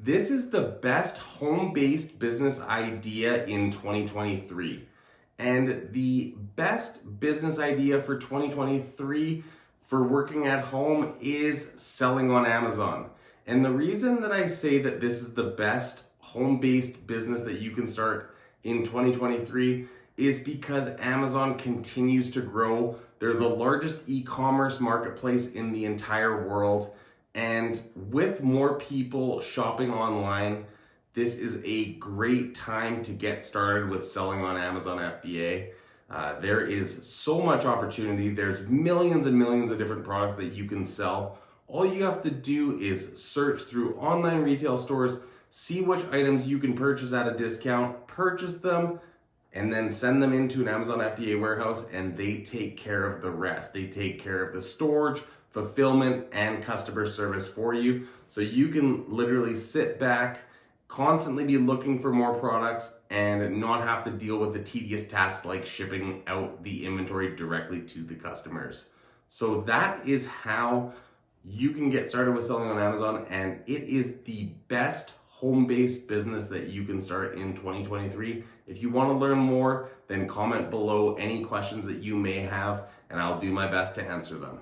This is the best home-based business idea in 2023. And the best business idea for 2023 for working at home is selling on Amazon. And the reason that I say that this is the best home-based business that you can start in 2023 is because Amazon continues to grow. They're the largest e-commerce marketplace in the entire world. And with more people shopping online, this is a great time to get started with selling on Amazon FBA. There is so much opportunity. There's millions and millions of different products that you can sell. All you have to do is search through online retail stores, see which items you can purchase at a discount, purchase them, and then send them into an Amazon FBA warehouse, and they take care of the rest. They take care of the storage, fulfillment, and customer service for you. So you can literally sit back, constantly be looking for more products, and not have to deal with the tedious tasks like shipping out the inventory directly to the customers. So that is how you can get started with selling on Amazon, and it is the best home-based business that you can start in 2023. If you want to learn more, then comment below any questions that you may have, and I'll do my best to answer them.